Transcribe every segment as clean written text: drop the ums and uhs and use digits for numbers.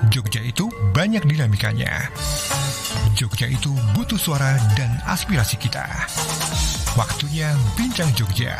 Jogja itu banyak dinamikanya. Jogja itu butuh suara dan aspirasi kita. Waktunya Bincang Jogja.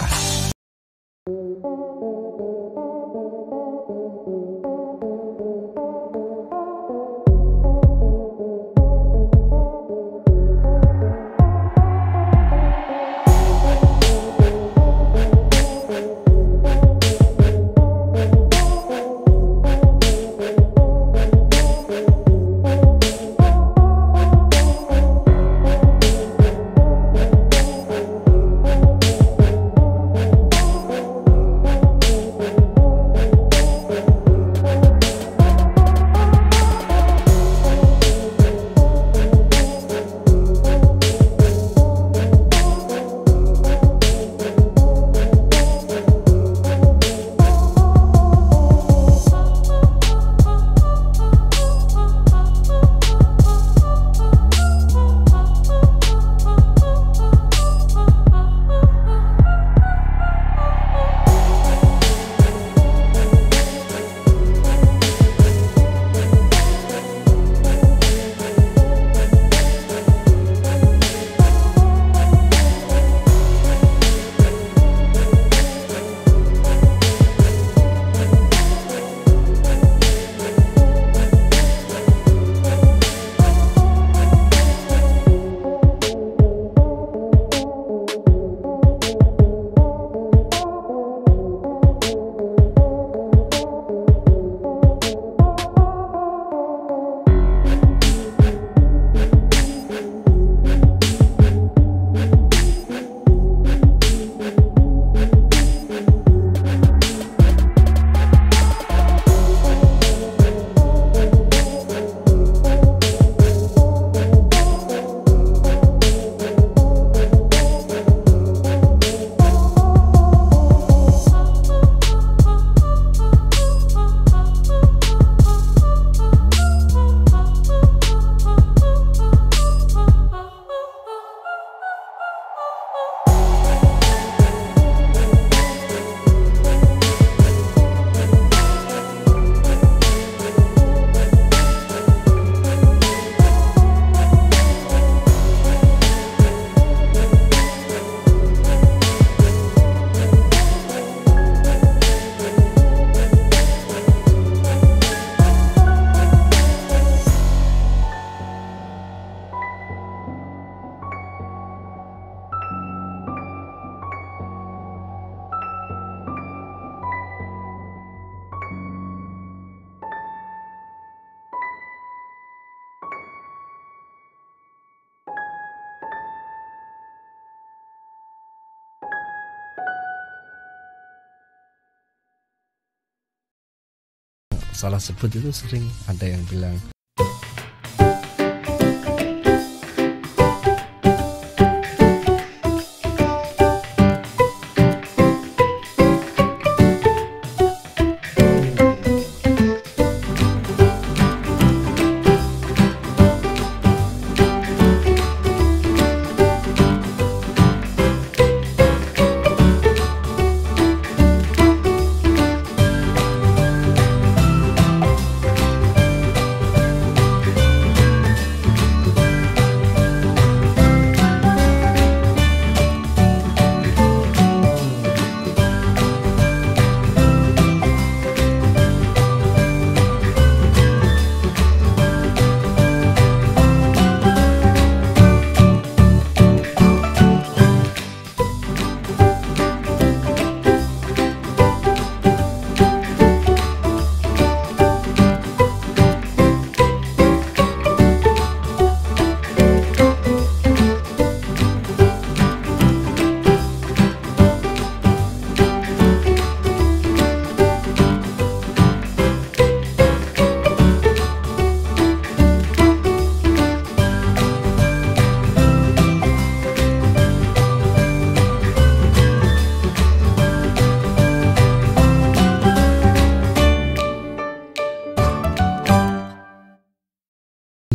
Salah sebut itu sering ada yang bilang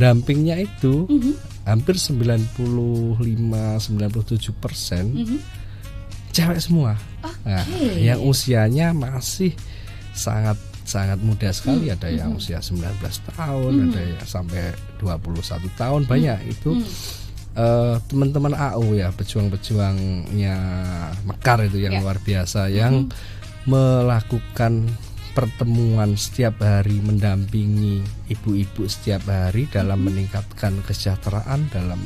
pendampingnya itu hampir 95-97% cewek semua. Nah, yang usianya masih sangat sangat muda sekali, ada yang usia 19 tahun, ada yang sampai 21 tahun, banyak itu. Teman-teman AU ya, pejuang-pejuangnya Mekar itu yang luar biasa, yang melakukan pertemuan setiap hari, mendampingi ibu-ibu setiap hari dalam meningkatkan kesejahteraan, dalam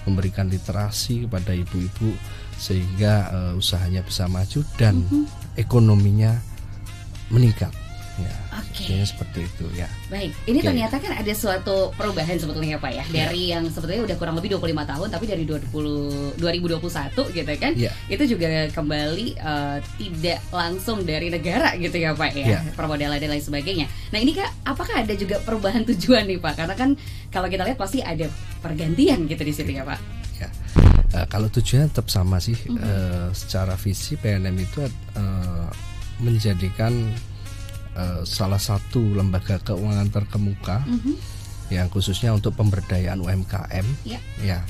memberikan literasi kepada ibu-ibu sehingga usahanya bisa maju dan ekonominya meningkat. Ya, seperti itu ya. Baik, ini ternyata kan ada suatu perubahan sebetulnya Pak ya. Dari yang sebetulnya udah kurang lebih 25 tahun, tapi dari 2021 gitu kan. Itu juga kembali tidak langsung dari negara gitu ya Pak ya. Permodalan dan lain sebagainya. Nah ini Kak, apakah ada juga perubahan tujuan nih Pak? Karena kan kalau kita lihat pasti ada pergantian gitu di situ ya Pak. Ya. Kalau tujuannya tetap sama sih. Secara visi PNM itu menjadikan salah satu lembaga keuangan terkemuka yang khususnya untuk pemberdayaan UMKM. Ya,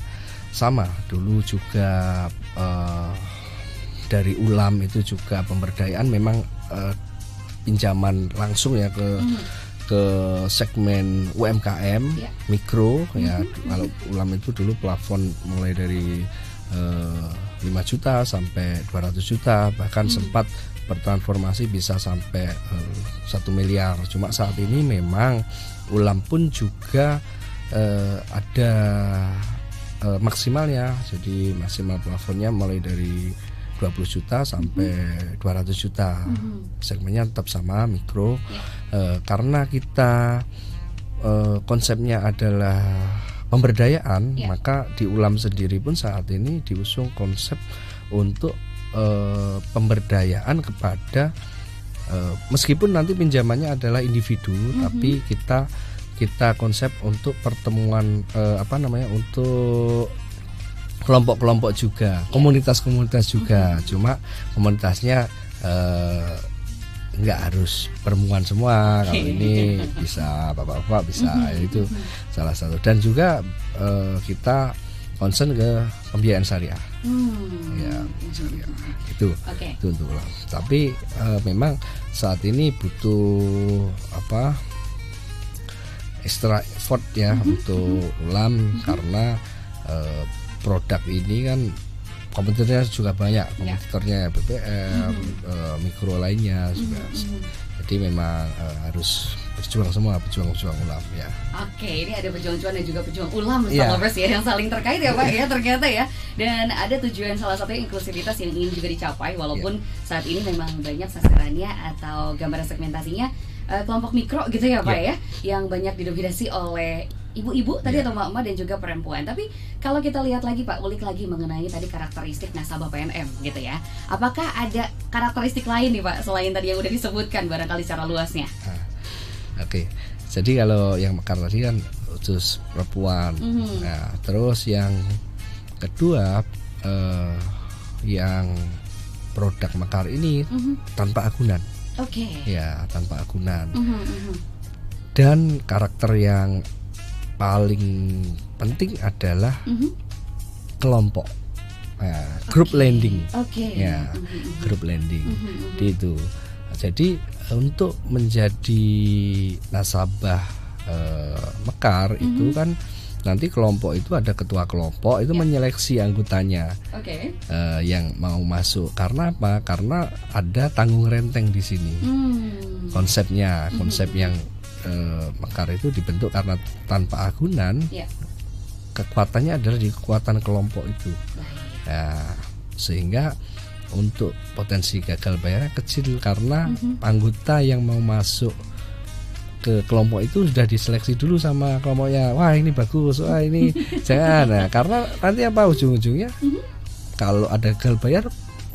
sama dulu juga dari ULAM itu juga pemberdayaan, memang pinjaman langsung ya ke segmen UMKM mikro ya. Kalau ULAM itu dulu plafon mulai dari 5 juta sampai 200 juta, bahkan sempat bertransformasi bisa sampai 1 miliar. Cuma saat ini memang ULAM pun juga ada maksimalnya. Jadi maksimal plafonnya mulai dari 20 juta sampai 200 juta. Segmennya tetap sama mikro. Karena kita konsepnya adalah pemberdayaan, maka di ULAM sendiri pun saat ini diusung konsep untuk pemberdayaan kepada meskipun nanti pinjamannya adalah individu, tapi kita konsep untuk pertemuan untuk kelompok-kelompok juga, komunitas-komunitas juga. Cuma komunitasnya nggak harus perempuan semua. Kalau ini bisa bapak-bapak, bisa itu salah satu. Dan juga kita concern ke pembiayaan syariah. Ya, syariah. Itu untuk ULAM. Tapi memang saat ini butuh extra effort ya untuk ULAM karena produk ini kan kompetitornya juga banyak, kompetitornya BBM, mikro lainnya juga. Jadi memang harus berjuang semua, pejuang-pejuang ULAM ya. Oke, ini ada pejuang-pejuang dan juga pejuang ULAM Starlovers ya, yang saling terkait ya Pak ya ternyata ya. Dan ada tujuan salah satunya inklusivitas yang ingin juga dicapai, walaupun saat ini memang banyak sasarannya atau gambaran segmentasinya kelompok mikro gitu ya Pak ya, yang banyak didominasi oleh ibu-ibu tadi atau emak-emak dan juga perempuan. Tapi kalau kita lihat lagi Pak, ulik lagi mengenai tadi karakteristik nasabah PNM gitu ya. Apakah ada karakteristik lain nih Pak selain tadi yang udah disebutkan barangkali secara luasnya? Oke. Jadi kalau yang Mekar tadi kan khusus perempuan. Nah, terus yang kedua yang produk Mekar ini tanpa agunan. Ya, tanpa agunan. Dan karakter yang paling penting adalah kelompok, group lending, ya, group lending, itu. Jadi untuk menjadi nasabah Mekar itu kan nanti kelompok itu ada ketua kelompok itu menyeleksi anggotanya yang mau masuk. Karena apa? Karena ada tanggung renteng di sini. Konsepnya, konsep yang Mekar itu dibentuk karena tanpa agunan, kekuatannya adalah di kekuatan kelompok itu. Sehingga untuk potensi gagal bayarnya kecil karena anggota yang mau masuk ke kelompok itu sudah diseleksi dulu sama kelompoknya. Wah ini bagus, wah ini jangan. Nah, karena nanti apa ujung-ujungnya kalau ada gagal bayar,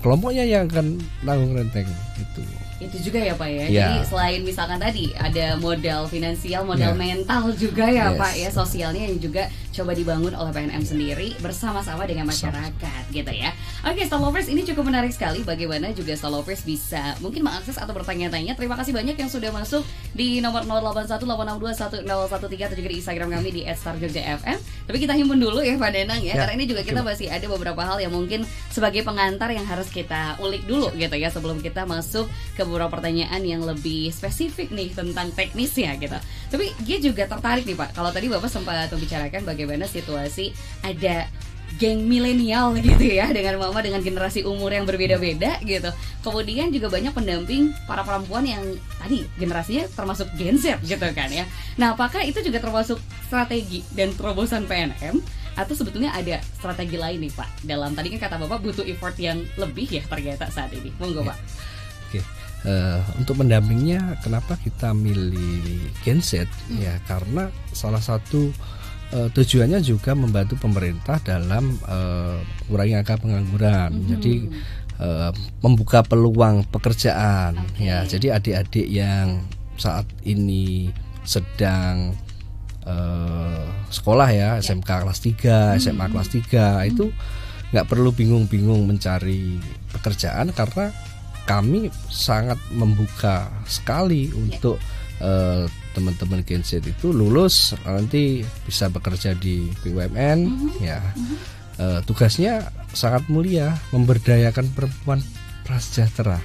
kelompoknya yang akan tanggung renteng itu. Itu juga ya Pak ya. Jadi selain misalkan tadi ada modal finansial, modal mental juga ya Pak ya, sosialnya yang juga coba dibangun oleh PNM sendiri bersama-sama dengan masyarakat gitu ya. Oke, Starlovers, ini cukup menarik sekali bagaimana juga Starlovers bisa mungkin mengakses atau bertanya-tanya. Terima kasih banyak yang sudah masuk di nomor 0818621013 atau juga di Instagram kami di @starjogjafm. Tapi kita himpun dulu ya Pak Denang ya, karena ini juga kita masih ada beberapa hal yang mungkin sebagai pengantar yang harus kita ulik dulu gitu ya sebelum kita masuk ke ke beberapa pertanyaan yang lebih spesifik nih tentang teknisnya gitu. Tapi dia juga tertarik nih Pak. Kalau tadi Bapak sempat membicarakan bagaimana situasi ada geng milenial gitu ya, dengan mama dengan generasi umur yang berbeda-beda gitu. Kemudian juga banyak pendamping para perempuan yang tadi generasinya termasuk Gen Z gitu kan ya. Nah, apakah itu juga termasuk strategi dan terobosan PNM atau sebetulnya ada strategi lain nih Pak? Dalam tadi kan kata Bapak butuh effort yang lebih ya ternyata saat ini. Monggo Pak. Oke. Untuk pendampingnya kenapa kita milih Gen Z? Ya karena salah satu tujuannya juga membantu pemerintah dalam mengurangi angka pengangguran. Jadi membuka peluang pekerjaan. Ya, jadi adik-adik yang saat ini sedang sekolah ya, SMK kelas 3, SMA kelas 3 itu nggak perlu bingung-bingung mencari pekerjaan karena kami sangat membuka sekali untuk teman-teman Gen Z itu lulus nanti bisa bekerja di BUMN ya. Tugasnya sangat mulia, memberdayakan perempuan prasejahtera.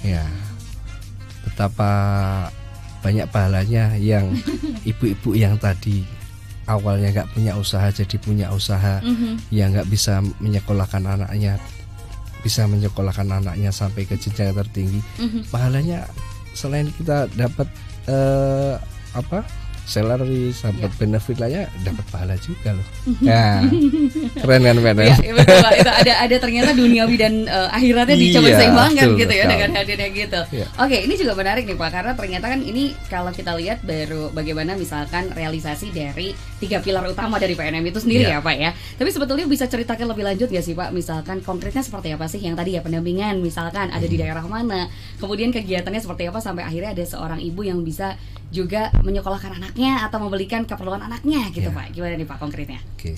Ya. Betapa banyak pahalanya yang ibu-ibu yang tadi awalnya nggak punya usaha jadi punya usaha, yang nggak bisa menyekolahkan anaknya bisa menyekolahkan anaknya sampai ke jenjang tertinggi. Pahalanya selain kita dapat salary sampai benefit lainnya, dapat pahala juga loh. Ya, keren kan PNM? Ya, betul Pak. Itu ada ternyata duniawi dan akhiratnya dicoba seimbangkan gitu ya dengan hadirnya gitu. Oke, ini juga menarik nih Pak, karena ternyata kan ini kalau kita lihat baru bagaimana misalkan realisasi dari 3 pilar utama dari PNM itu sendiri ya Pak ya. Tapi sebetulnya bisa ceritakan lebih lanjut gak sih Pak, misalkan konkretnya seperti apa sih yang tadi ya pendampingan misalkan ada di daerah mana, kemudian kegiatannya seperti apa sampai akhirnya ada seorang ibu yang bisa juga menyekolahkan anaknya atau membelikan keperluan anaknya gitu Pak. Gimana nih Pak konkretnya? Oke.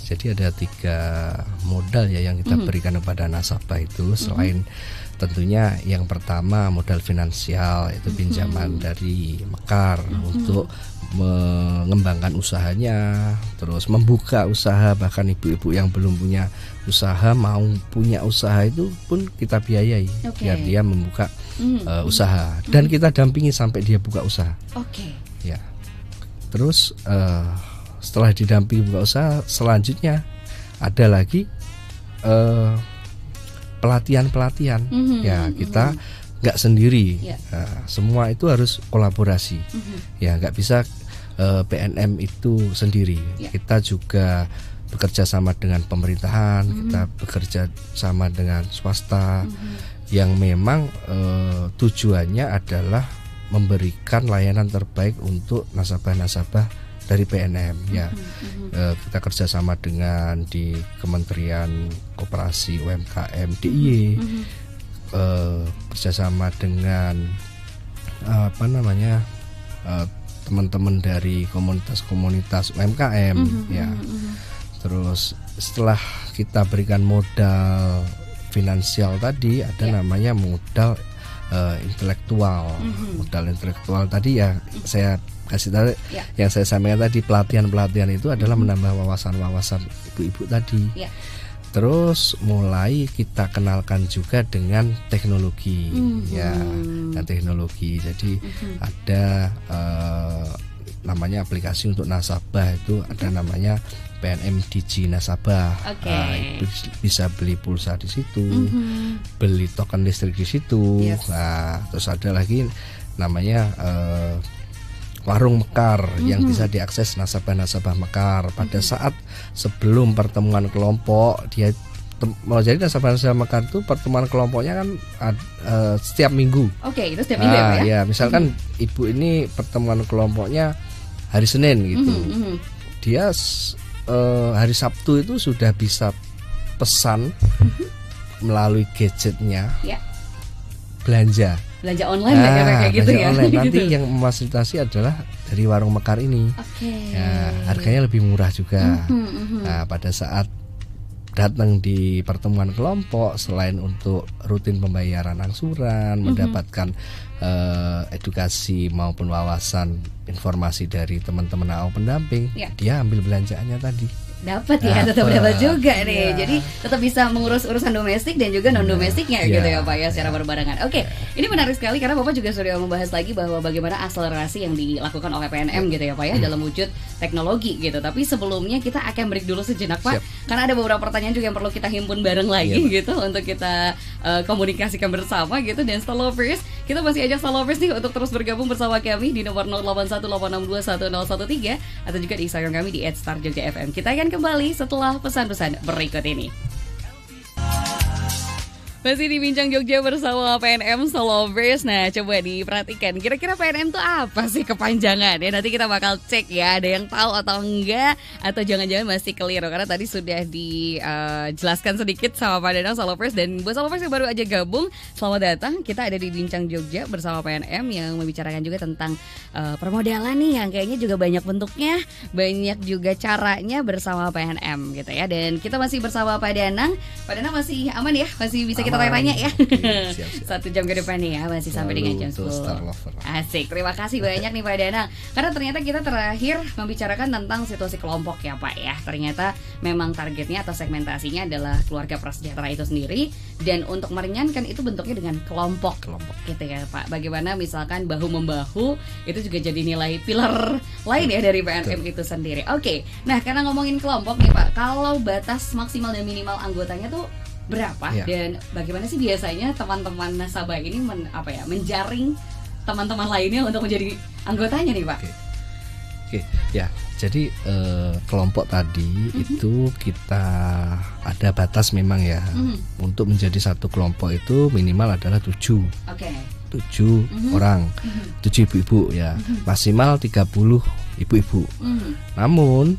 Jadi ada 3 modal ya yang kita berikan kepada nasabah itu. Selain tentunya yang pertama modal finansial, itu pinjaman dari Mekar untuk mengembangkan usahanya, terus membuka usaha, bahkan ibu-ibu yang belum punya usaha mau punya usaha itu pun kita biayai biar dia membuka usaha, dan kita dampingi sampai dia buka usaha. Ya. Terus setelah didampingi buka usaha, selanjutnya ada lagi pelatihan-pelatihan. Ya, kita nggak sendiri. Semua itu harus kolaborasi. Ya, nggak bisa PNM itu sendiri. Kita juga bekerja sama dengan pemerintahan, kita bekerja sama dengan swasta yang memang tujuannya adalah memberikan layanan terbaik untuk nasabah-nasabah dari PNM ya. Kita kerjasama dengan di Kementerian Koperasi UMKM DIY, kerjasama dengan teman-teman dari komunitas-komunitas UMKM ya. Terus setelah kita berikan modal finansial tadi, ada namanya modal intelektual. Modal intelektual tadi ya saya kasih tahu, yang saya sampaikan tadi, pelatihan itu adalah menambah wawasan ibu-ibu tadi. Terus mulai kita kenalkan juga dengan teknologi ya, dan teknologi. Jadi ada namanya aplikasi untuk nasabah, itu ada namanya PNM Digi Nasabah. Itu bisa beli pulsa di situ, beli token listrik di situ. Nah, terus ada lagi namanya Warung Mekar yang bisa diakses nasabah-nasabah Mekar pada saat sebelum pertemuan kelompok. Dia mau jadi nasabah-nasabah Mekar itu pertemuan kelompoknya kan setiap minggu. Itu setiap minggu ya? Ya, misalkan ibu ini pertemuan kelompoknya hari Senin gitu. Dia hari Sabtu itu sudah bisa pesan melalui gadgetnya, belanja online kayak gitu ya. Online. Nanti yang memfasilitasi adalah dari Warung Mekar ini. Ya, harganya lebih murah juga. Nah, pada saat datang di pertemuan kelompok, selain untuk rutin pembayaran angsuran, mendapatkan edukasi maupun wawasan informasi dari teman-teman AO pendamping, dia ambil belanjaannya tadi. dapat ya, tetap dapat juga nih. Jadi tetap bisa mengurus urusan domestik dan juga non domestiknya gitu ya Pak ya, secara berbarengan. Oke, ini menarik sekali karena Bapak juga sudah membahas lagi bahwa bagaimana akselerasi yang dilakukan oleh PNM gitu ya Pak ya, dalam wujud teknologi gitu. Tapi sebelumnya kita akan break dulu sejenak Pak, karena ada beberapa pertanyaan juga yang perlu kita himpun bareng lagi gitu untuk kita komunikasikan bersama gitu. Dan Stallovers, kita masih ajak Stallovers nih untuk terus bergabung bersama kami di nomor 0818621013 atau juga di Instagram kami di @starjogjafm. Kita akan kembali setelah pesan-pesan berikut ini. Masih di Bincang Jogja bersama PNM Stallovers. Nah, coba diperhatikan, kira-kira PNM itu apa sih kepanjangan ya? Nanti kita bakal cek ya, ada yang tahu atau enggak, atau jangan-jangan masih keliru. Karena tadi sudah dijelaskan sedikit sama Pak Danang Stallovers. Dan buat Stallovers yang baru aja gabung, selamat datang. Kita ada di Bincang Jogja bersama PNM yang membicarakan juga tentang permodalan nih, yang kayaknya juga banyak bentuknya, banyak juga caranya bersama PNM gitu ya. Dan kita masih bersama Pak Danang. Pak Danang masih aman ya? Masih bisa kita tanya ya. Siap. 1 jam ke depan nih ya, masih sampai dengan jam 10. Asik, terima kasih banyak nih Pak Danang. Karena ternyata kita terakhir membicarakan tentang situasi kelompok ya Pak ya. Ternyata memang targetnya atau segmentasinya adalah keluarga prasejahtera itu sendiri. Dan untuk meringankan itu bentuknya dengan kelompok gitu ya Pak. Bagaimana misalkan bahu-membahu itu juga jadi nilai pilar lain ya dari PNM itu sendiri. Oke, nah karena ngomongin kelompok nih Pak, kalau batas maksimal dan minimal anggotanya tuh berapa dan bagaimana sih biasanya teman-teman nasabah ini menjaring teman-teman lainnya untuk menjadi anggotanya nih Pak? Oke, ya. Jadi kelompok tadi itu kita ada batas memang ya. Untuk menjadi satu kelompok itu minimal adalah 7. Oke. 7 orang, 7 ibu-ibu ya. Maksimal 30 ibu-ibu. Namun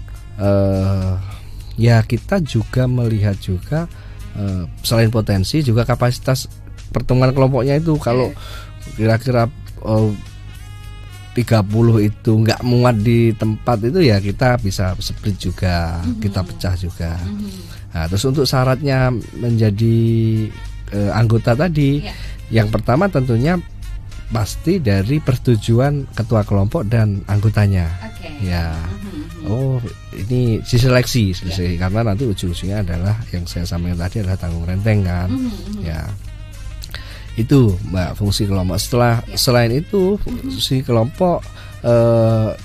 ya kita juga melihat juga selain potensi juga kapasitas pertemuan kelompoknya itu. Kalau kira-kira 30 itu nggak muat di tempat itu ya kita bisa split juga, kita pecah juga. Nah, terus untuk syaratnya menjadi anggota tadi, yang pertama tentunya pasti dari persetujuan ketua kelompok dan anggotanya. Ya. Oh, ini diseleksi karena nanti ujung-ujungnya adalah yang saya sampaikan tadi adalah tanggung renteng kan. Ya. Itu Mbak fungsi kelompok. Selain itu fungsi kelompok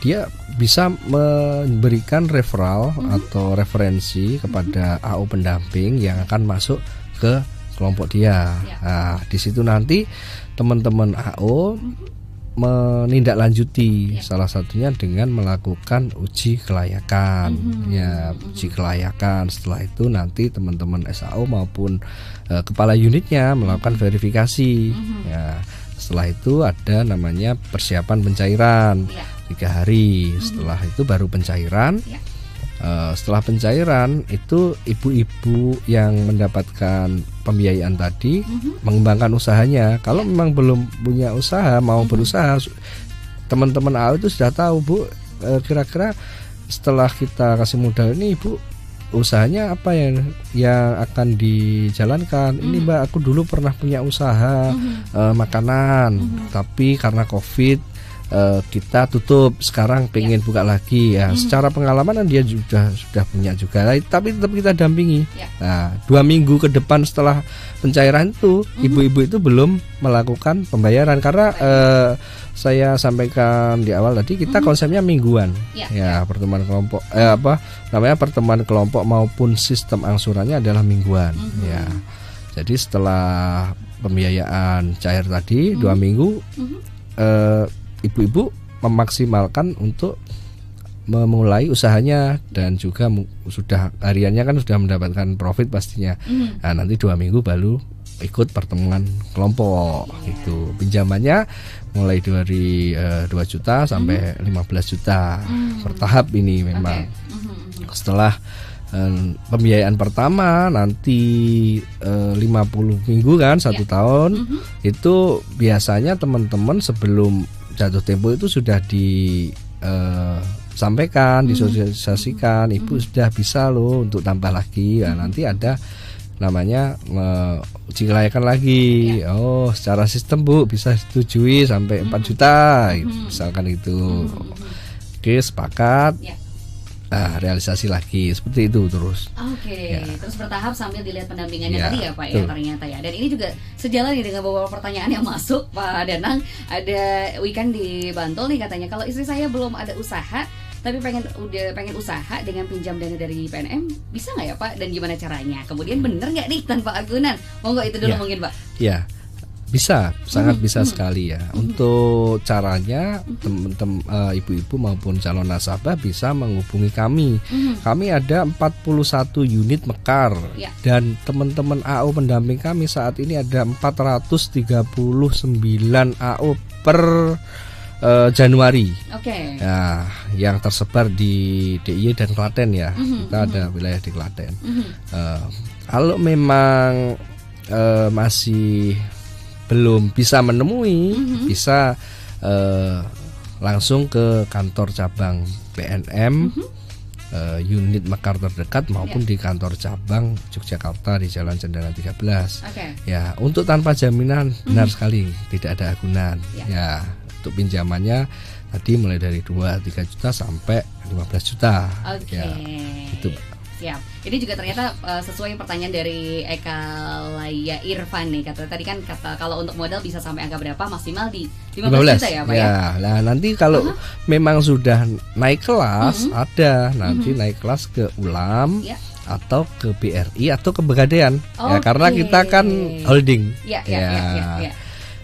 dia bisa memberikan referral atau referensi kepada AO pendamping yang akan masuk ke kelompok dia. Nah, di situ nanti teman-teman AO menindaklanjuti salah satunya dengan melakukan uji kelayakan. Uji kelayakan. Setelah itu nanti teman-teman SAO maupun kepala unitnya melakukan verifikasi. Ya, setelah itu ada namanya persiapan pencairan 3 hari. Setelah itu baru pencairan. Setelah pencairan itu ibu-ibu yang mendapatkan pembiayaan tadi mengembangkan usahanya. Kalau memang belum punya usaha, mau berusaha, teman-teman AO itu sudah tahu, Bu, kira-kira setelah kita kasih modal ini Ibu usahanya apa yang akan dijalankan. Ini Mbak, aku dulu pernah punya usaha makanan, tapi karena COVID kita tutup, sekarang pengen buka lagi ya. Secara pengalaman dia sudah punya juga, tapi tetap kita dampingi. Nah, 2 minggu ke depan setelah pencairan itu ibu-ibu itu belum melakukan pembayaran karena saya sampaikan di awal tadi kita konsepnya mingguan. Pertemuan kelompok pertemuan kelompok maupun sistem angsurannya adalah mingguan. Ya. Jadi setelah pembiayaan cair tadi 2 minggu ibu-ibu memaksimalkan untuk memulai usahanya dan juga sudah hariannya kan sudah mendapatkan profit pastinya. Nah, nanti 2 minggu baru ikut pertemuan kelompok gitu. Pinjamannya mulai dari 2 juta sampai 15 juta per tahap ini memang. Setelah pembiayaan pertama nanti 50 minggu kan 1 tahun. Itu biasanya teman-teman sebelum jatuh tempo itu sudah disampaikan, disosialisasikan, Ibu sudah bisa loh untuk tambah lagi. Nah, nanti ada namanya uji kelayakan lagi. Oh, secara sistem Bu bisa disetujui sampai 4 juta misalkan itu. Oke, sepakat. realisasi lagi seperti itu terus. Oke, terus bertahap sambil dilihat pendampingannya Ya, tadi ya Pak betul. ya ternyata ya. Dan ini juga sejalan nih dengan beberapa pertanyaan yang masuk Pak Danang. Ada Weekend di Bantul nih katanya, kalau istri saya belum ada usaha tapi pengen usaha dengan pinjam dana dari PNM, bisa nggak ya Pak? Dan gimana caranya? Kemudian bener nggak nih tanpa agunan? Monggo itu dulu mungkin Pak. Ya, bisa, sangat bisa sekali ya. Untuk caranya, teman-teman ibu-ibu maupun calon nasabah bisa menghubungi kami. Kami ada 41 unit mekar dan teman-teman AO pendamping kami saat ini ada 439 AO per Januari. Oke. Nah, yang tersebar di DIY dan Klaten ya. Kita ada wilayah di Klaten. Kalau memang masih belum bisa menemui, bisa langsung ke kantor cabang PNM unit mekar terdekat maupun di kantor cabang Yogyakarta di Jalan Cenderan 13. Ya, untuk tanpa jaminan benar sekali tidak ada agunan. Ya, untuk pinjamannya tadi mulai dari 2-3 juta sampai 15 juta. Ya, itu. Siap. Ini juga ternyata sesuai pertanyaan dari Eka Laya Irfan nih. Tadi kan kata kalau untuk modal bisa sampai angka berapa? Maksimal di 15 juta ya Pak ya? Nah nanti kalau memang sudah naik kelas ada nanti naik kelas ke ULAM atau ke BRI atau ke Pegadaian. Ya, karena kita kan holding. Ya.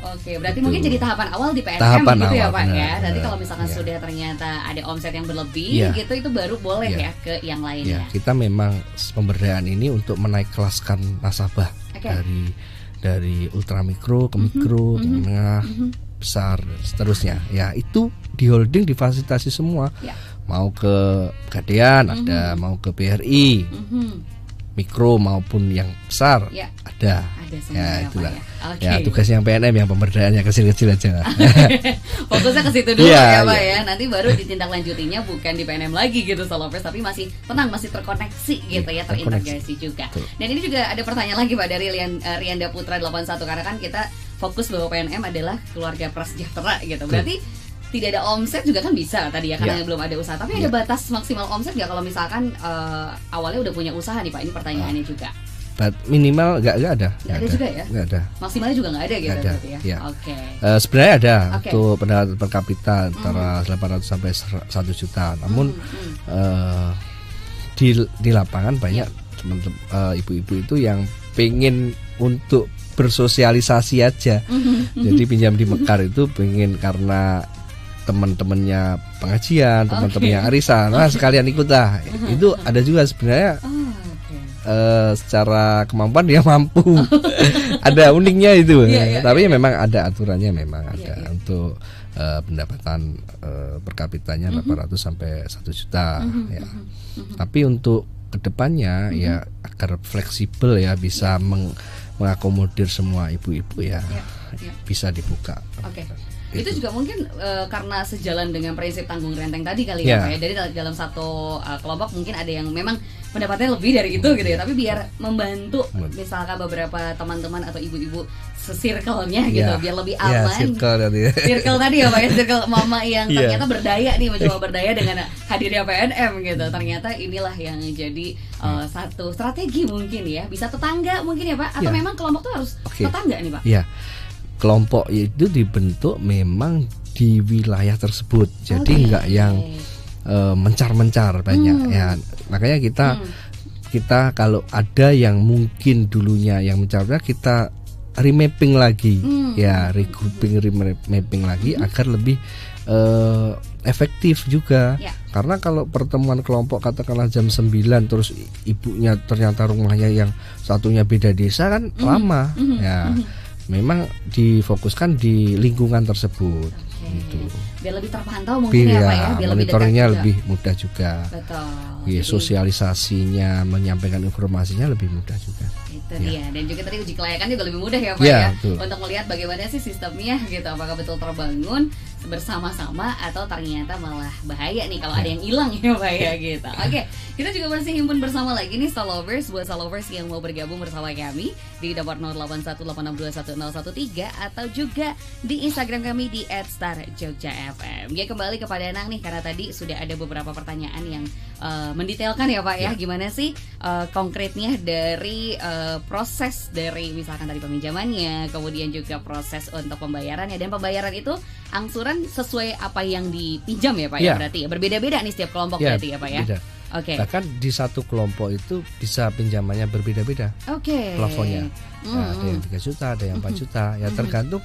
Oke, berarti mungkin jadi tahapan awal di PNM tahapan gitu awal, ya Pak benar, ya. Nanti benar, kalau misalkan sudah ternyata ada omset yang berlebih gitu, itu baru boleh ya ke yang lainnya. Kita memang pemberdayaan ini untuk menaik kelaskan nasabah dari ultramikro ke mikro, ke menengah, besar, seterusnya. Ya itu di holding difasilitasi semua. Mau ke Pegadaian ada, mau ke BRI. Mikro maupun yang besar ada ya itulah ya tugasnya yang PNM yang pemberdayaannya kecil-kecil aja. Fokusnya ke situ dulu ya Pak ya. Nanti baru ditindaklanjutinya bukan di PNM lagi gitu Solopers, tapi masih tenang, masih terkoneksi gitu ya, terintegrasi juga. Dan ini juga ada pertanyaan lagi Pak dari Rianda Putra 81, karena kan kita fokus bahwa PNM adalah keluarga prasejahtera gitu. Berarti tidak ada omset juga kan bisa tadi ya, karena belum ada usaha. Tapi ada batas maksimal omset nggak kalau misalkan awalnya udah punya usaha nih Pak? Ini pertanyaannya juga. Minimal nggak ada. Nggak ada juga ya? Nggak ada. Maksimalnya juga nggak ada gitu berarti ya? Oke. Sebenarnya ada untuk pendapatan per kapita antara 800 sampai 1 juta. Namun di lapangan banyak teman-teman ibu-ibu itu yang pengen untuk bersosialisasi aja. Jadi pinjam di Mekar itu pengen karena teman-temannya pengajian, teman-temannya arisan, nah sekalian ikut lah. Itu ada juga sebenarnya. Secara kemampuan dia mampu. Ada uniknya itu. Tapi memang ada aturannya, memang ada untuk pendapatan per kapitanya 800 sampai 1 juta ya. Tapi untuk kedepannya ya agar fleksibel ya, bisa mengakomodir semua ibu-ibu ya, bisa dibuka. Itu juga mungkin karena sejalan dengan prinsip tanggung renteng tadi kali ya Pak ya. Dari dalam satu kelompok mungkin ada yang memang pendapatnya lebih dari itu gitu ya, tapi biar membantu misalkan beberapa teman-teman atau ibu-ibu se-circle-nya gitu, biar lebih aman. Circle tadi ya Pak ya, circle mama yang ternyata berdaya nih, mencoba berdaya dengan hadirnya PNM gitu. Ternyata inilah yang jadi satu strategi mungkin ya. Bisa tetangga mungkin ya Pak, atau memang kelompok tuh harus tetangga nih Pak? Iya. Kelompok itu dibentuk memang di wilayah tersebut, jadi nggak yang mencar-mencar banyak ya. Makanya kita kalau ada yang mungkin dulunya yang mencar-mencar, kita remapping lagi ya, remapping lagi agar lebih efektif juga. Karena kalau pertemuan kelompok katakanlah jam 9 terus ibunya ternyata rumahnya yang satunya beda desa kan lama ya. Memang difokuskan di lingkungan tersebut gitu. Biar lebih terpantau mungkin ya Pak ya, biar monitoringnya lebih mudah juga. Betul. Ya, sosialisasinya, menyampaikan informasinya lebih mudah juga. Itu dia. Dan juga tadi uji kelayakan juga lebih mudah ya Pak ya. Betul. Untuk melihat bagaimana sih sistemnya gitu, apakah betul terbangun bersama-sama atau ternyata malah bahaya nih kalau ada yang hilang ya Pak ya gitu. Oke, kita juga masih himpun bersama lagi nih Starlovers, buat Starlovers yang mau bergabung bersama kami di nomor 0818621013 atau juga di Instagram kami di @starjogjafm. Ya, kembali kepada Nang nih, karena tadi sudah ada beberapa pertanyaan yang mendetailkan ya Pak ya, gimana sih konkretnya dari proses dari misalkan tadi peminjamannya, kemudian juga proses untuk pembayarannya, dan pembayaran itu angsuran sesuai apa yang dipinjam ya Pak ya, berarti ya berbeda-beda nih setiap kelompok berarti ya Pak ya. Oke. Bahkan di satu kelompok itu bisa pinjamannya berbeda-beda. Plafonnya. Nah, ada yang 3 juta, ada yang 4 juta. Ya tergantung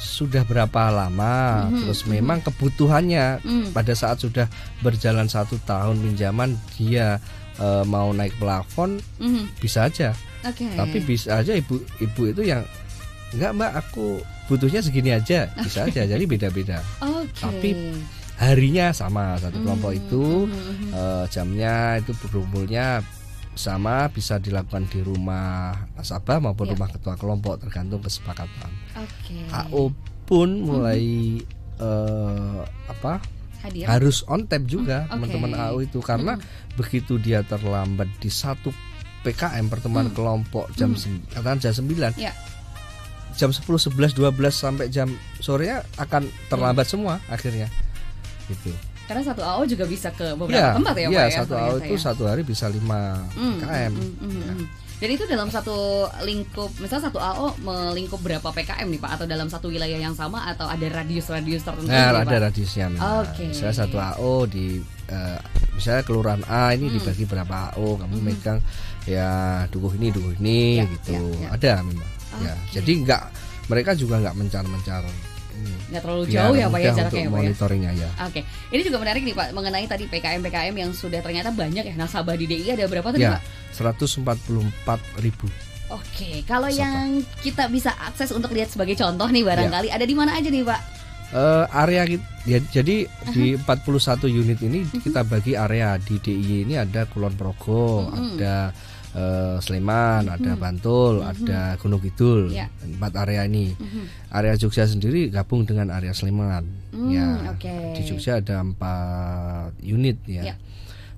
sudah berapa lama. Terus memang kebutuhannya pada saat sudah berjalan 1 tahun pinjaman, dia mau naik plafon, bisa aja. Tapi bisa aja ibu itu yang enggak Mbak, aku butuhnya segini aja, bisa aja. Jadi beda-beda. Tapi harinya sama, satu kelompok itu jamnya itu berkumpulnya sama, bisa dilakukan di rumah nasabah maupun rumah ketua kelompok, tergantung kesepakatan. AO pun mulai harus on tap juga teman-teman AO itu, karena begitu dia terlambat di satu PKM pertemuan kelompok jam 9, jam 10, 11, 12 sampai jam sorenya akan terlambat semua akhirnya. Gitu. Karena satu AO juga bisa ke beberapa tempat ya Pak ya. Satu AO itu satu hari bisa 5 PKM. Dan itu dalam satu lingkup, misal satu AO melingkup berapa PKM nih Pak? Atau dalam satu wilayah yang sama, atau ada radius-radius tertentu? Nah, ada radiusnya. Misalnya satu AO di misalnya kelurahan A ini dibagi berapa AO, kamu megang ya dukuh ini gitu. Ada memang. Jadi mereka juga nggak mencar-mencar. Nggak terlalu jauh ya Pak ya jaraknya untuk monitoringnya ya. Oke. Ini juga menarik nih Pak, mengenai tadi PKM yang sudah ternyata banyak ya nasabah di DI, ada berapa tadi Pak? 144.000. Oke, kalau yang kita bisa akses untuk lihat sebagai contoh nih barangkali ada di mana aja nih Pak? Area ya, jadi di 41 unit ini kita bagi area. Di DIY ini ada Kulon Progo, ada Sleman, ada Bantul, ada Gunung Kidul, 4 area ini. Area Jogja sendiri gabung dengan area Sleman. Di Jogja ada 4 unit ya.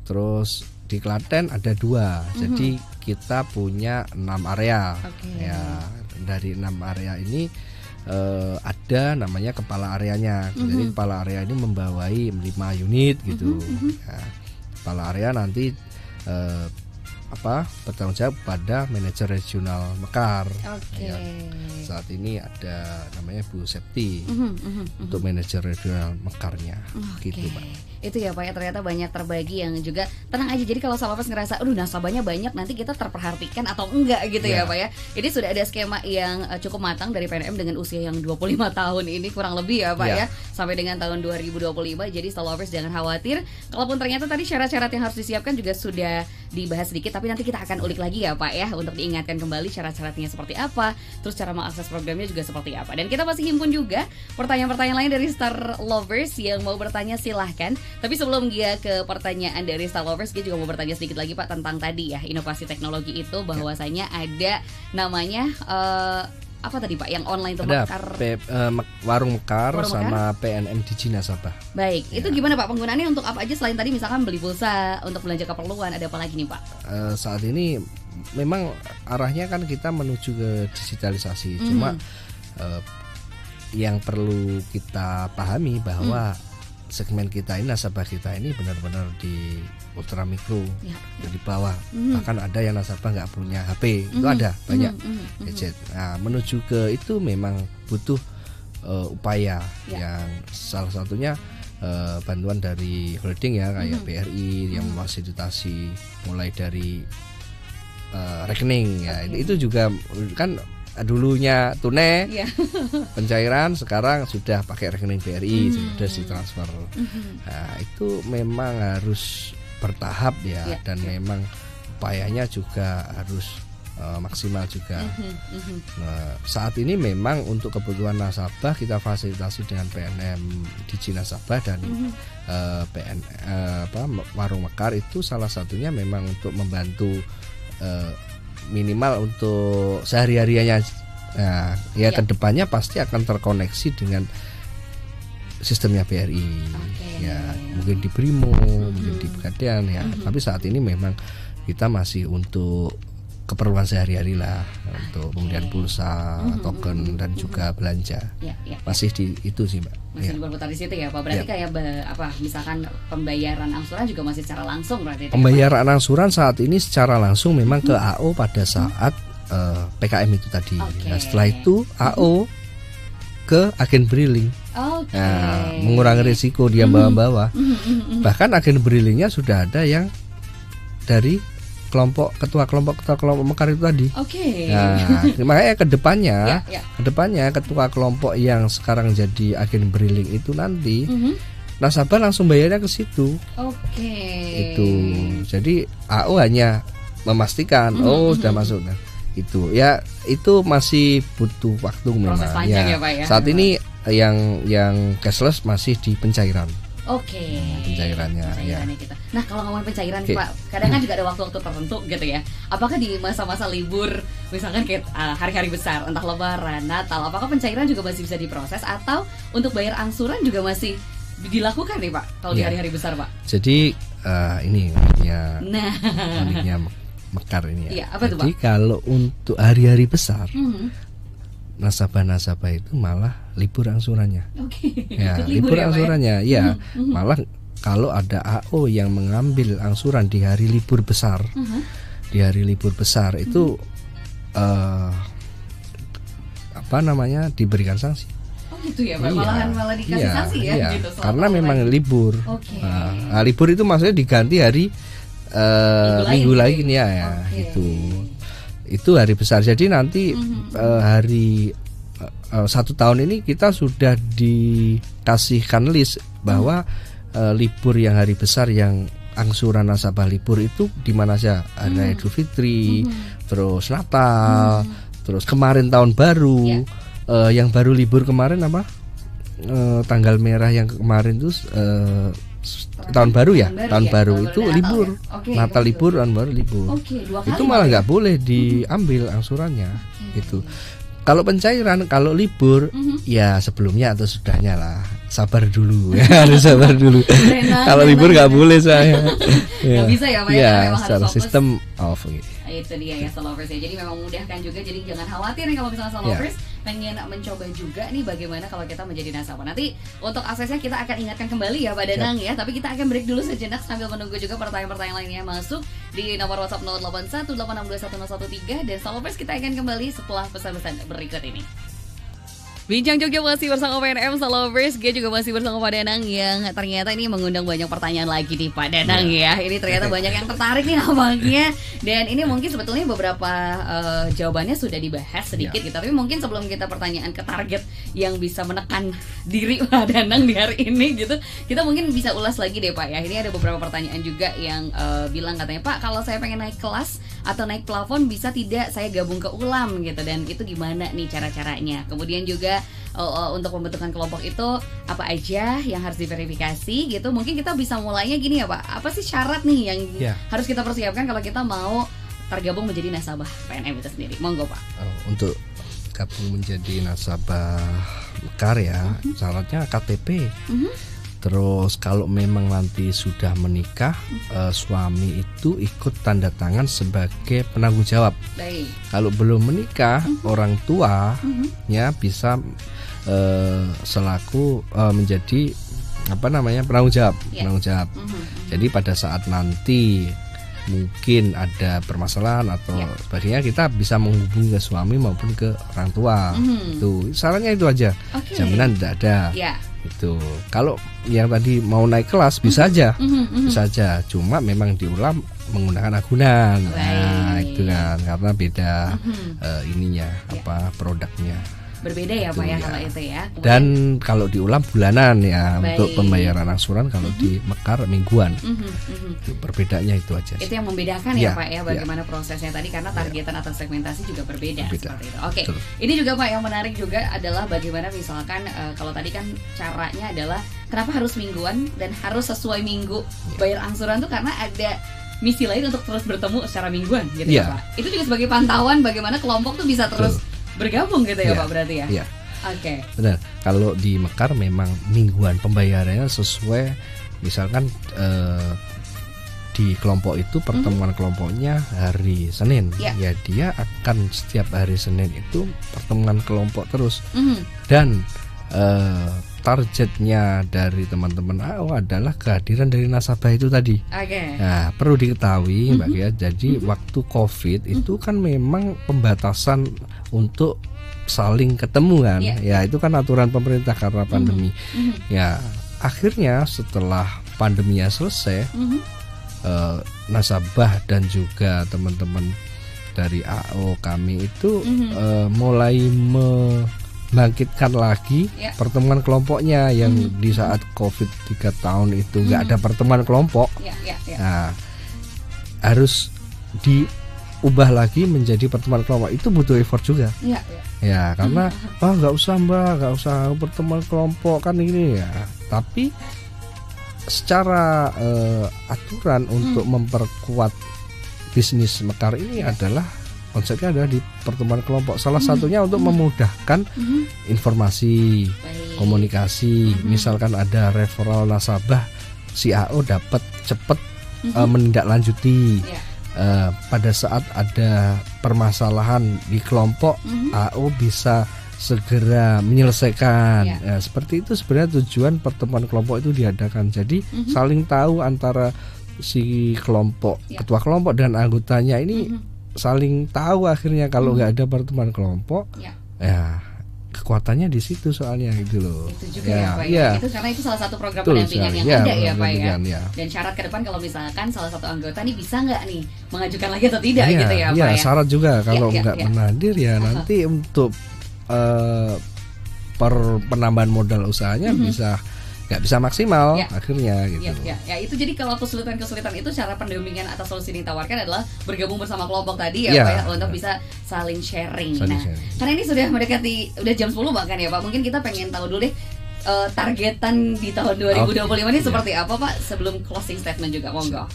Terus di Klaten ada 2. Jadi kita punya 6 area. Ya, dari 6 area ini ada namanya kepala areanya. Jadi kepala area ini membawai 5 unit gitu. Kepala area nanti bertanggung jawab pada manajer regional Mekar. Saat ini ada namanya Bu Septi untuk manajer regional Mekarnya. Gitu Pak. Itu ya Pak ya, ternyata banyak terbagi yang juga tenang aja. Jadi kalau Starlovers ngerasa nasabahnya banyak, nanti kita terperhatikan atau enggak gitu ya Pak ya. Jadi sudah ada skema yang cukup matang dari PNM dengan usia yang 25 tahun ini kurang lebih ya Pak ya, sampai dengan tahun 2025. Jadi Starlovers jangan khawatir, kalaupun ternyata tadi syarat-syarat yang harus disiapkan juga sudah dibahas sedikit, tapi nanti kita akan ulik lagi ya Pak ya, untuk diingatkan kembali syarat-syaratnya seperti apa, terus cara mengakses programnya juga seperti apa. Dan kita masih himpun juga pertanyaan-pertanyaan lain dari Starlovers yang mau bertanya, silahkan. Tapi sebelum dia ke pertanyaan dari Starlovers, dia juga mau bertanya sedikit lagi Pak tentang tadi ya, inovasi teknologi itu, bahwasanya ada namanya apa tadi Pak yang online itu? Warung Mekar sama PNM Digi Nasabah. Baik, itu gimana Pak penggunaannya, untuk apa aja selain tadi misalkan beli pulsa, untuk belanja keperluan, ada apa lagi nih Pak? Saat ini memang arahnya kan kita menuju ke digitalisasi. Cuma yang perlu kita pahami bahwa segmen kita ini, nasabah kita ini benar-benar di ultra mikro, di bawah. Bahkan ada yang nasabah nggak punya HP, itu ada banyak gadget. Nah, menuju ke itu memang butuh upaya yang salah satunya bantuan dari holding ya, kayak BRI yang memfasilitasi mulai dari rekening ya. Itu juga kan dulunya tunai pencairan, sekarang sudah pakai rekening BRI, sudah ditransfer. Nah, itu memang harus bertahap ya, dan memang upayanya juga harus maksimal juga. Nah, saat ini memang untuk kebutuhan nasabah kita fasilitasi dengan PNM Digi Nasabah dan Warung Mekar, itu salah satunya memang untuk membantu minimal untuk sehari-harianya. Nah, kedepannya pasti akan terkoneksi dengan sistemnya BRI. Ya, mungkin di Brimo, mungkin di Pegadaian ya. Tapi saat ini memang kita masih untuk keperluan sehari-hari lah, untuk pembelian pulsa, token dan juga belanja. Masih di itu sih, Mbak. Masih berputar di situ ya, Pak. Berarti kayak apa? Misalkan pembayaran angsuran juga masih secara langsung berarti. Pembayaran angsuran saat ini secara langsung memang ke AO pada saat PKM itu tadi. Nah, setelah itu AO ke agen briling. Nah, mengurangi risiko dia bawa-bawa. Bahkan agen brilingnya sudah ada yang dari ketua kelompok mekar itu tadi. Nah, makanya kedepannya ketua kelompok yang sekarang jadi agen briling itu nanti nasabah langsung bayarnya ke situ. Itu. Jadi AO hanya memastikan sudah masuk. Nah, itu ya, itu masih butuh waktu memang. Proses panjang ya, Pak ya. Saat ini yang cashless masih di pencairan. Pencairannya ya. Kita. Nah, kalau ngomongin pencairan Pak, kadang kan juga ada waktu-waktu tertentu gitu ya. Apakah di masa-masa libur, misalkan kayak hari-hari besar, entah Lebaran, Natal, apakah pencairan juga masih bisa diproses atau untuk bayar angsuran juga masih dilakukan nih Pak kalau di hari-hari besar, Pak? Jadi ini uniknya Mekar ini ya. Apa Jadi itu, Pak? kalau untuk hari-hari besar, nasabah-nasabah itu malah libur angsurannya. Ya, libur angsurannya. Ya, malah kalau ada AO yang mengambil angsuran di hari libur besar, di hari libur besar itu diberikan sanksi. Gitu ya, Pak. Malah dikasih sanksi ya, gitu. Karena memang libur. Nah, libur itu maksudnya diganti hari minggu lagi nih ya, itu hari besar. Jadi nanti hari 1 tahun ini kita sudah dikasihkan list bahwa libur yang hari besar yang angsuran nasabah libur itu di mana saja. Ada Idul Fitri, terus Natal, terus kemarin tahun baru. Yang baru libur kemarin apa? Tanggal merah yang kemarin itu tahun baru ya, tahun baru itu libur, Natal libur, tahun baru libur. Itu malah nggak boleh diambil angsurannya. Itu kalau pencairan, kalau libur ya sebelumnya atau sudahnya lah, sabar dulu ya, harus sabar dulu. Kalau libur nggak boleh saya. Nggak bisa ya, Pak. Ya, secara sistem off gitu. Itu dia ya, Solovers ya. Jadi memang memudahkan juga. Jadi jangan khawatir nih kalau misalnya Solovers pengen mencoba juga nih bagaimana kalau kita menjadi nasabah. Nanti untuk aksesnya kita akan ingatkan kembali ya Pak Danang ya. Tapi kita akan break dulu sejenak sambil menunggu juga pertanyaan-pertanyaan lainnya masuk di nomor WhatsApp 0818621013. Dan Solovers kita akan kembali setelah pesan-pesan berikut ini. Bincang Jogja masih bersama PNM Solovers. Gue juga masih bersama Pak Danang yang ternyata ini mengundang banyak pertanyaan lagi nih Pak Danang ya. Ini ternyata banyak yang tertarik nih nampaknya. Dan ini mungkin sebetulnya beberapa jawabannya sudah dibahas sedikit gitu. Tapi mungkin sebelum kita pertanyaan ke target yang bisa menekan diri Pak Danang di hari ini gitu, kita mungkin bisa ulas lagi deh Pak ya. Ini ada beberapa pertanyaan juga yang bilang katanya, Pak kalau saya pengen naik kelas atau naik plafon bisa tidak saya gabung ke ULAM gitu. Dan itu gimana nih cara-caranya. Kemudian juga untuk pembentukan kelompok itu apa aja yang harus diverifikasi gitu. Mungkin kita bisa mulainya gini ya Pak. Apa sih syarat nih yang harus kita persiapkan kalau kita mau tergabung menjadi nasabah PNM itu sendiri? Monggo Pak. Untuk gabung menjadi nasabah Mekar ya, syaratnya KTP. Terus kalau memang nanti sudah menikah, suami itu ikut tanda tangan sebagai penanggung jawab. Baik. Kalau belum menikah, orang tuanya bisa selaku menjadi penanggung jawab. Penanggung jawab. Jadi pada saat nanti mungkin ada permasalahan atau sebagainya, kita bisa menghubungi ke suami maupun ke orang tua. Itu syaratnya itu aja. Jaminan tidak ada. Itu kalau yang tadi mau naik kelas bisa aja, bisa aja. Cuma memang diulang menggunakan agunan. Nah, itu kan karena beda ininya produknya. Berbeda ya Pak ya kalau itu ya. Kemudian, dan kalau diulang bulanan ya. Untuk pembayaran angsuran, kalau di Mekar mingguan. Itu perbedaannya itu aja. Itu yang membedakan ya Pak ya bagaimana prosesnya tadi, karena targetan atau segmentasi juga berbeda. Seperti itu. Oke. Ini juga Pak yang menarik juga adalah bagaimana misalkan kalau tadi kan caranya adalah kenapa harus mingguan dan harus sesuai minggu bayar angsuran tuh karena ada misi lain untuk terus bertemu secara mingguan gitu ya Pak. Itu juga sebagai pantauan bagaimana kelompok tuh bisa terus bergabung gitu ya Pak berarti ya. Oke. Benar. Kalau di Mekar memang mingguan pembayarannya sesuai, misalkan di kelompok itu pertemuan kelompoknya hari Senin, ya dia akan setiap hari Senin itu pertemuan kelompok terus. Dan targetnya dari teman-teman AO adalah kehadiran dari nasabah itu tadi. Nah, perlu diketahui Mbak Gia, jadi waktu COVID itu kan memang pembatasan untuk saling ketemu kan. Ya itu kan aturan pemerintah karena pandemi. Ya akhirnya setelah pandeminya selesai, nasabah dan juga teman-teman dari AO kami itu mulai bangkitkan lagi pertemuan kelompoknya yang di saat COVID 3 tahun itu nggak ada pertemuan kelompok. Nah, harus diubah lagi menjadi pertemuan kelompok, itu butuh effort juga. Ya karena nggak usah Mbak, nggak usah pertemuan kelompok kan ini ya. Tapi secara aturan untuk memperkuat bisnis Mekar ini adalah konsepnya adalah di pertemuan kelompok. Salah satunya untuk memudahkan informasi, komunikasi. Misalkan ada referral nasabah, si AO dapat cepat menindaklanjuti. Pada saat ada permasalahan di kelompok, AO bisa segera menyelesaikan. Seperti itu sebenarnya tujuan pertemuan kelompok itu diadakan. Jadi saling tahu antara si kelompok, ketua kelompok dan anggotanya ini saling tahu akhirnya. Kalau nggak ada pertemuan kelompok, ya kekuatannya di situ soalnya gitu loh. Itu juga ya Pak ya. Itu karena itu salah satu program pendampingan yang ada ya Pak ya. Dan syarat ke depan kalau misalkan salah satu anggota nih bisa nggak nih mengajukan lagi atau tidak gitu ya Pak ya. Syarat juga kalau nggak menadir ya nanti untuk penambahan modal usahanya nggak bisa maksimal akhirnya gitu. Ya itu jadi kalau kesulitan itu cara pendampingan atau solusi yang ditawarkan adalah bergabung bersama kelompok tadi ya Pak ya, untuk bisa saling sharing. Karena ini sudah mendekati udah jam 10 bahkan ya Pak. Mungkin kita pengen tahu dulu deh targetan di tahun 2025 ini seperti apa Pak, sebelum closing statement juga monggo.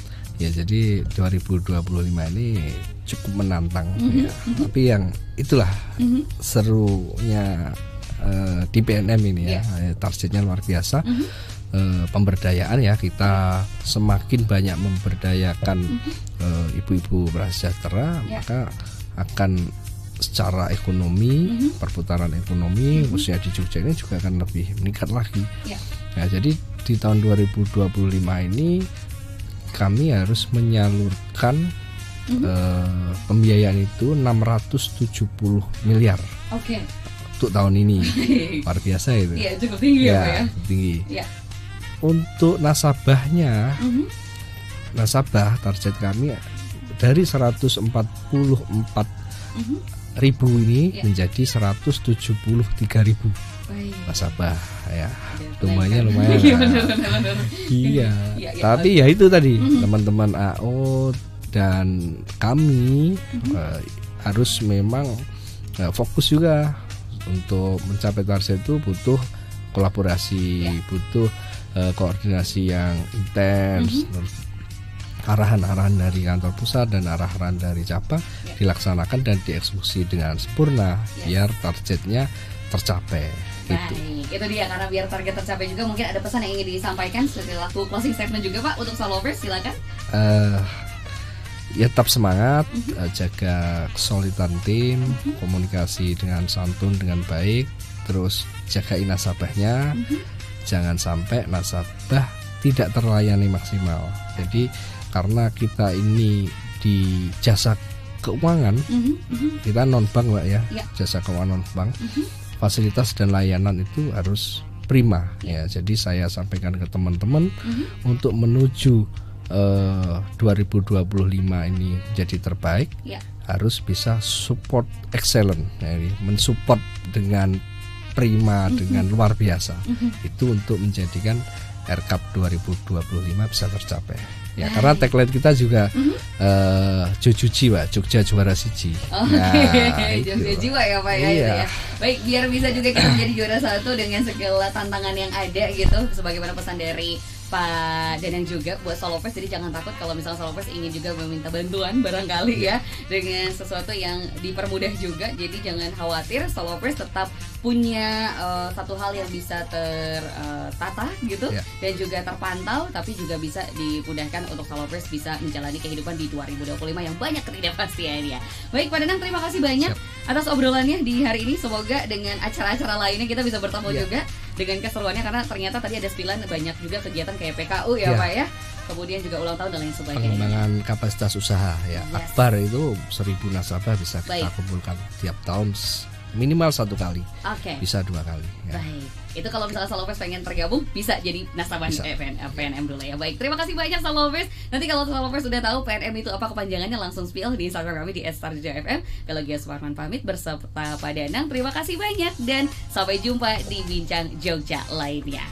Ya jadi 2025 ini cukup menantang ya. Tapi yang itulah serunya di PNM ini ya, targetnya luar biasa. Pemberdayaan ya, kita semakin banyak memberdayakan ibu-ibu prasejahtera, maka akan secara ekonomi, perputaran ekonomi khususnya di Jogja ini juga akan lebih meningkat lagi. Nah, jadi di tahun 2025 ini kami harus menyalurkan pembiayaan itu 670 miliar. Untuk tahun ini. Luar biasa itu. Iya, cukup tinggi ya. Tinggi. Untuk nasabahnya, nasabah target kami dari 144 ribu ini menjadi 173 ribu nasabah ya. Lumayan. Iya. Tapi ya itu tadi teman-teman AO dan kami harus memang fokus juga. Untuk mencapai target itu butuh kolaborasi, butuh koordinasi yang intens, arahan-arahan dari kantor pusat dan arahan dari cabang dilaksanakan dan dieksekusi dengan sempurna biar targetnya tercapai. Gitu. Itu dia, karena biar target tercapai juga mungkin ada pesan yang ingin disampaikan setelah closing statement juga Pak untuk Salovers, silakan. Ya tetap semangat, jaga kesulitan tim, komunikasi dengan santun dengan baik, terus jagain nasabahnya, jangan sampai nasabah tidak terlayani maksimal. Jadi karena kita ini di jasa keuangan, kita non bank Mbak ya, jasa keuangan non bank, fasilitas dan layanan itu harus prima ya. Jadi saya sampaikan ke teman-teman untuk menuju 2025 ini jadi terbaik, harus bisa support excellent, jadi mensupport dengan prima, dengan luar biasa. Itu untuk menjadikan RCAP 2025 bisa tercapai. Ya, karena tagline kita juga Jojuji Pak, Jogja juara siji. Jogja jiwa ya Pak ya, itu ya. Baik, biar bisa juga kita menjadi juara satu dengan segala tantangan yang ada gitu, sebagaimana pesan dari Pak Danang juga buat Solopers. Jadi jangan takut kalau misalnya Solopers ingin juga meminta bantuan barangkali ya dengan sesuatu yang dipermudah juga. Jadi jangan khawatir, Solopers tetap punya satu hal yang bisa tertata gitu dan juga terpantau, tapi juga bisa dimudahkan untuk Solopers bisa menjalani kehidupan di 2025 yang banyak ketidakpastiannya. Baik Pak Danang, terima kasih banyak atas obrolannya di hari ini. Semoga dengan acara-acara lainnya kita bisa bertemu juga dengan keseruannya, karena ternyata tadi ada sembilan banyak juga kegiatan kayak PKU ya Pak ya. Kemudian juga ulang tahun dan lain sebagainya. Pengembangan kapasitas usaha ya. Akbar itu 1000 nasabah bisa kita kumpulkan tiap tahun minimal 1 kali. Bisa 2 kali. Ya. Baik. Itu kalau misalnya Solopers pengen tergabung bisa jadi nasabah PNM dulu ya. Baik, terima kasih banyak Solopers. Nanti kalau Solopers sudah tahu PNM itu apa kepanjangannya, langsung spill di Instagram kami di @starjogja_fm. Kalau Gia Suparman pamit beserta Pak Danang. Terima kasih banyak dan sampai jumpa di Bincang Jogja lainnya.